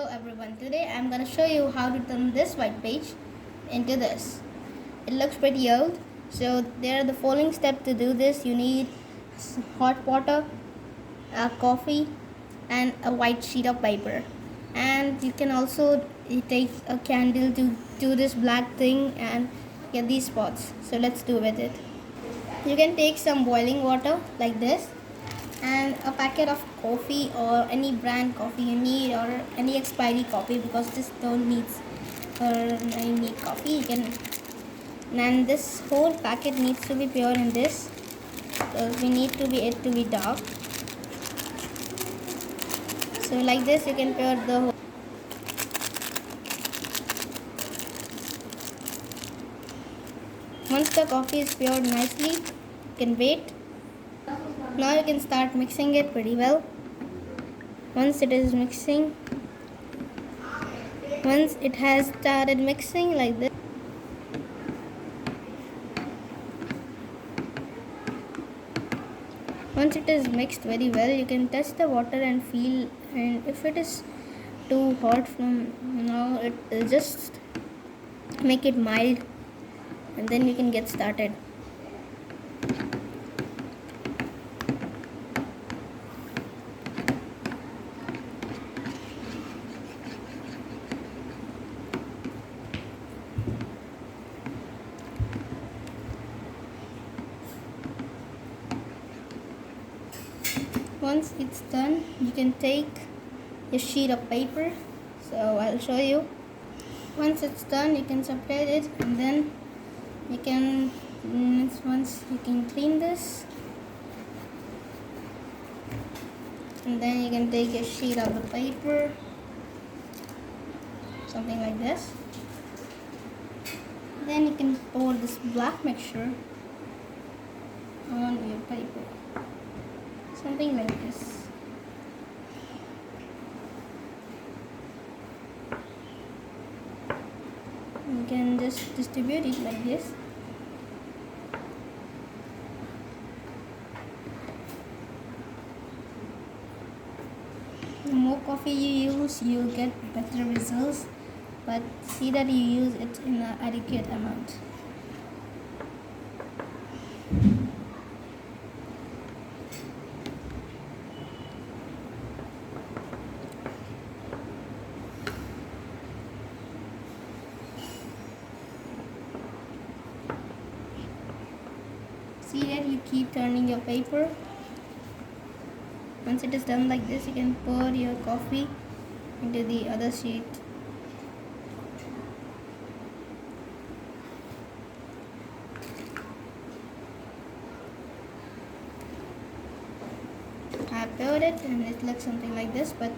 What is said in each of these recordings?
Hello everyone, today I'm gonna show you how to turn this white page into this. It looks pretty old, so there are the following steps to do this. You need hot water, a coffee, and a white sheet of paper. And you can also take a candle to do this black thing and get these spots. So let's do with it. You can take some boiling water like this and a packet of coffee or any brand coffee you need or any expiry coffee because this don't needs I need coffee you can, and this whole packet needs to be pure in this because we need to be it to be dark. So like this you can pour the whole. Once the coffee is poured nicely you can wait. Now you can start mixing it pretty well. Once it is mixing, once it has started mixing like this, once it is mixed very well, you can test the water and feel, and if it is too hot from now, it just make it mild and then you can get started. Once it's done, you can take a sheet of paper. So I'll show you. Once it's done, you can separate it, and then you can once you can clean this, and then you can take a sheet of the paper, something like this. Then you can pour this black mixture on your paper, something like this. You can just distribute it like this. The more coffee you use, you get better results, but see that you use it in an adequate amount. See that you keep turning your paper. Once it is done like this, you can pour your coffee into the other sheet. I poured it and it looks something like this, but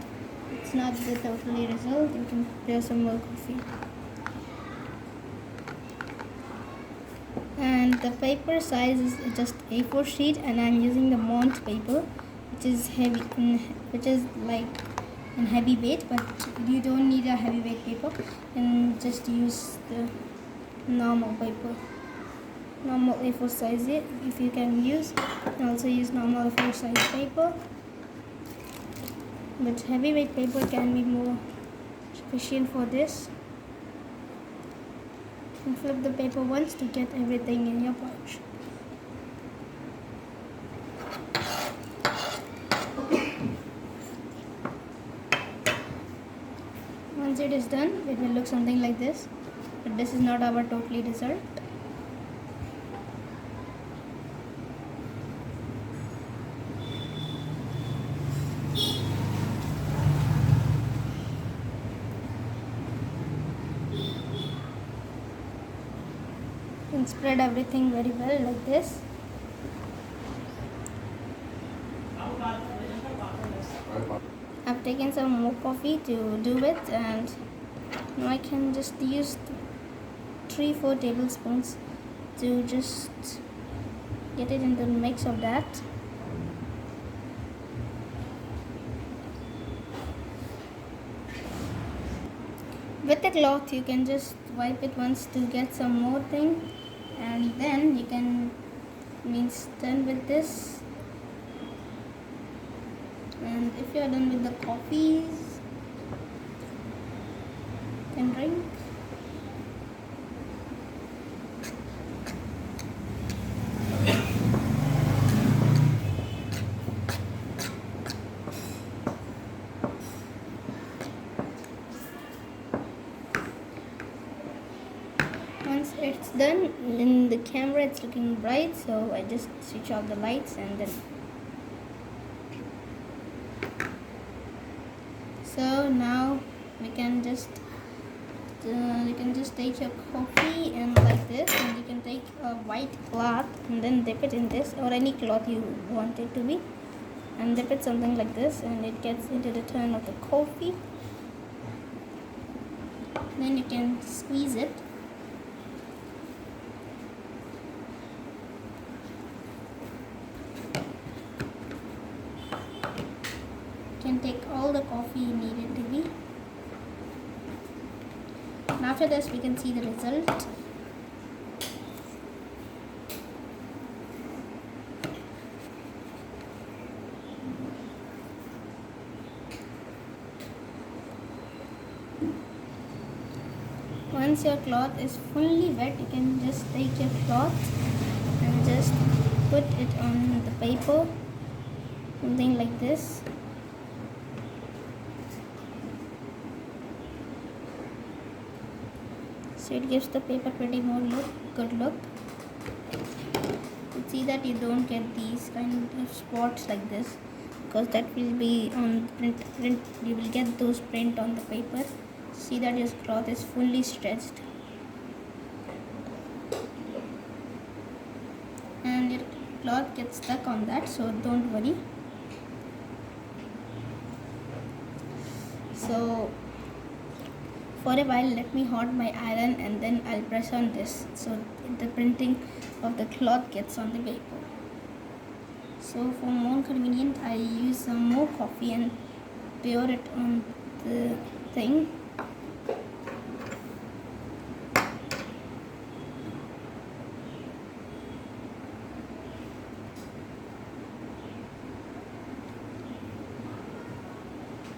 it's not the totally result. You can pour some more coffee. And the paper size is just A4 sheet, and I'm using the Mont paper, which is heavy, which is like in heavy weight, but you don't need a heavyweight paper. You can just use the normal paper, normal A4 size. If you can use, you can also use normal A4 size paper, but heavyweight paper can be more sufficient for this. And flip the paper once to get everything in your pouch. Once it is done, it will look something like this, but this is not our totally dessert. And spread everything very well like this. I've taken some more coffee to do it, and now I can just use 3-4 tablespoons to just get it in the mix of that. With the cloth you can just wipe it once to get some more thing, and then you can done with this. And if you are done with the coffees, can drink. Once it's done, in the camera it's looking bright, so I just switch off the lights and then. So now we can just take your coffee and like this, and you can take a white cloth and then dip it in this, or any cloth you want it to be, and dip it something like this, and it gets into the turn of the coffee. Then you can squeeze it. You can take all the coffee you need it to be. And after this we can see the result. Once your cloth is fully wet, you can just take your cloth and just put it on the paper, something like this. So it gives the paper pretty more good look. You see that you don't get these kind of spots like this, because that will be on print. You will get those print on the paper. See that your cloth is fully stretched, and your cloth gets stuck on that, so don't worry. So for a while, let me hot my iron, and then I'll press on this, so the printing of the cloth gets on the paper. So for more convenient, I use some more coffee and pour it on the thing.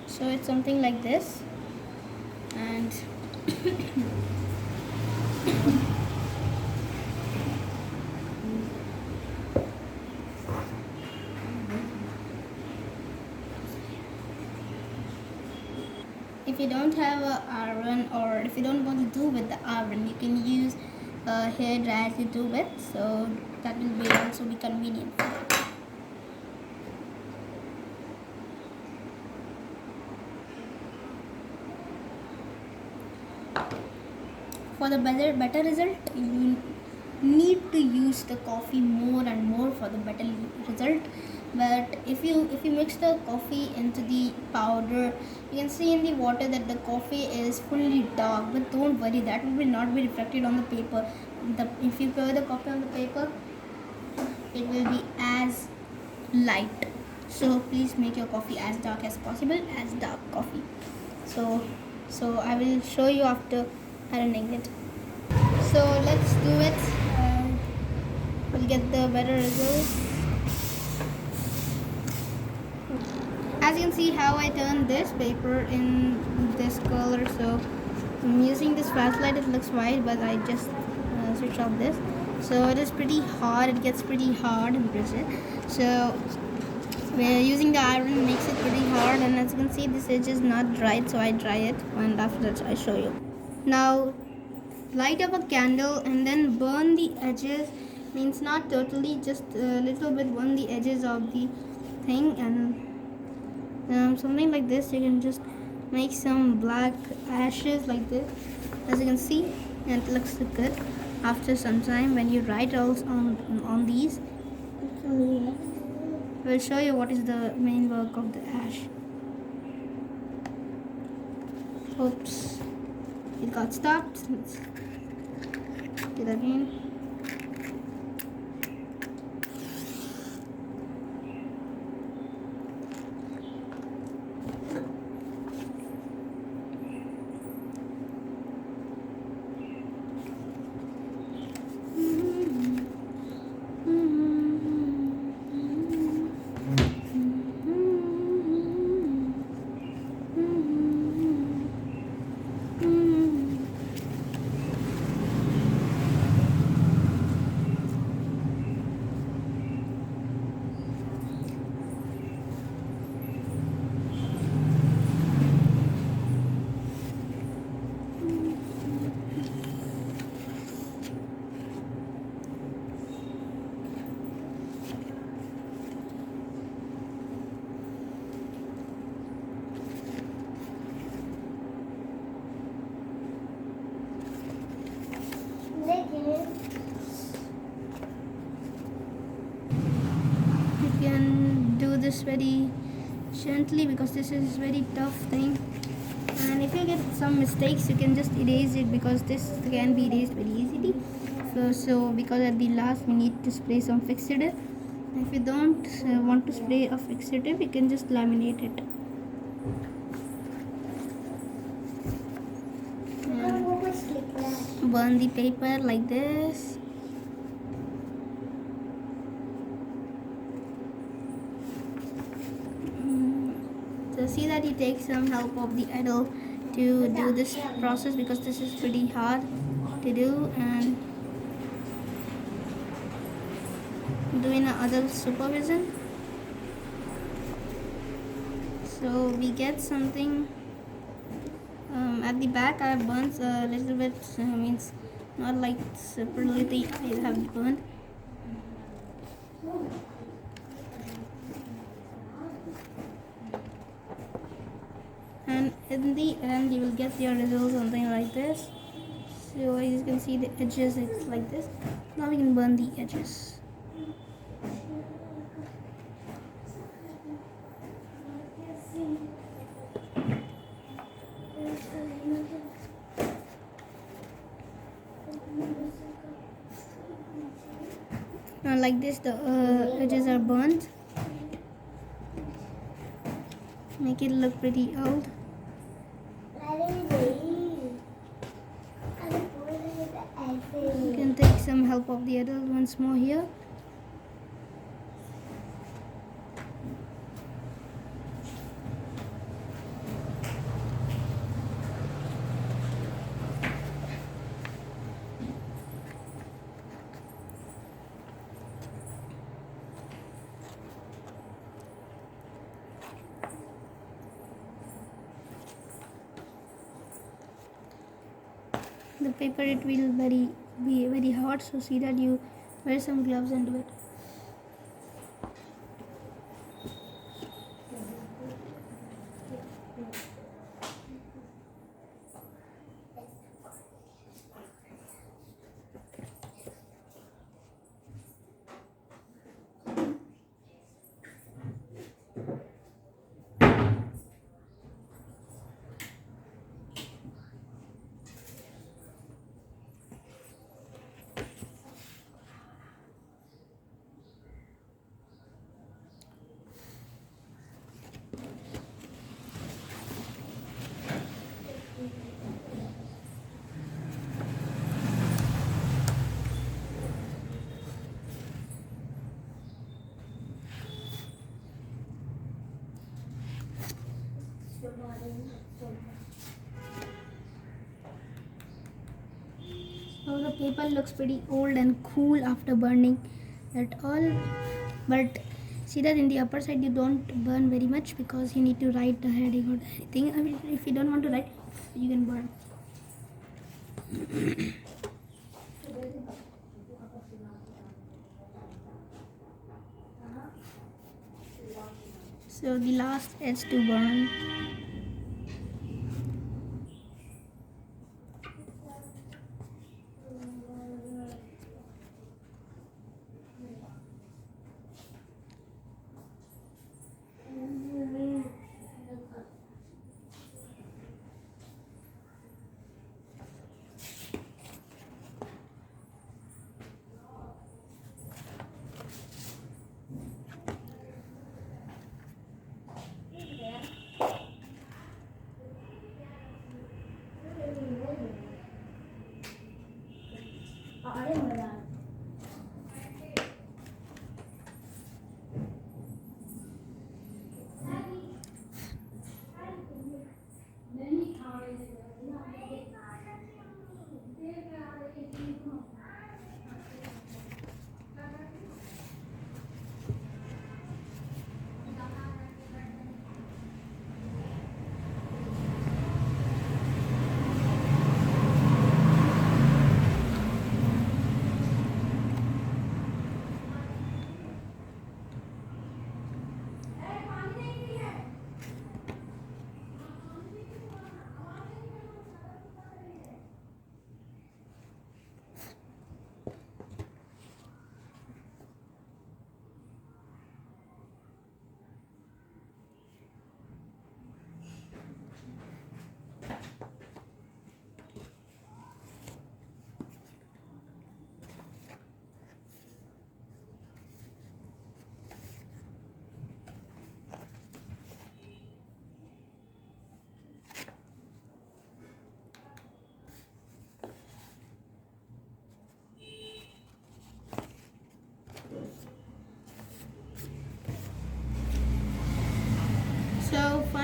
So it's something like this, and if you don't have an iron, or if you don't want to do with the iron, you can use a hair dryer to do it, so that will also be convenient for you. For the better result, you need to use the coffee more and more for the better result. But if you mix the coffee into the powder, you can see in the water that the coffee is fully dark, but don't worry, that will not be reflected on the paper. If you pour the coffee on the paper, it will be as light. So please make your coffee as dark as possible, as dark coffee. So I will show you after ironing it. So let's do it. We'll get the better results. As you can see how I turned this paper in this color. So I'm using this flashlight. It looks white, but I just switch off this. So it is pretty hard. It gets pretty hard in prison. So we're using the iron, makes it pretty hard, and as you can see, this edge is not dried, so I dry it, and after that I show you. Now light up a candle and then burn the edges, means not totally, just a little bit burn the edges of the thing, and something like this. You can just make some black ashes like this, as you can see, and it looks good. After some time, when you write also on these, we'll show you what is the main work of the ash. Oops, it got stopped. Let's do it again. You can do this very gently because this is very tough thing, and if you get some mistakes you can just erase it because this can be erased very easily. So because at the last we need to spray some fixative. If you don't want to spray a fixative, you can just laminate it. And burn the paper like this. So see that you take some help of the idol to do this process because this is pretty hard to do, and doing other supervision. So we get something at the back. I have burnt a little bit, means not like separately I have burnt. And in the end you will get your result something like this. So as you can see the edges, it's like this. Now we can burn the edges. Now like this the edges are burnt. Make it look pretty old. You can take some help of the other once more here. The paper, it will be very hot, so see that you wear some gloves and do it. So the paper looks pretty old and cool after burning it all, but see that in the upper side you don't burn very much because you need to write the heading or anything. I mean, if you don't want to write, you can burn. So the last edge to burn.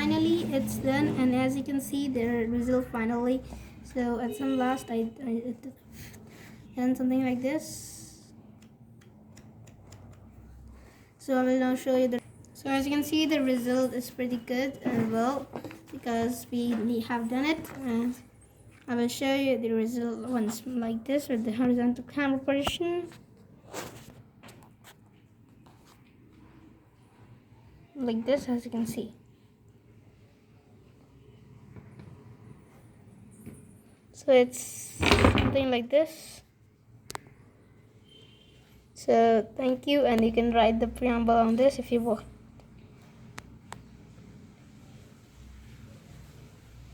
finally it's done, and as you can see the result finally. So at some last I done something like this. So I will now show you the. So as you can see the result is pretty good and well, because we have done it, and I will show you the result once like this with the horizontal camera position. Like this, as you can see. So it's something like this. So thank you, and you can write the preamble on this if you want.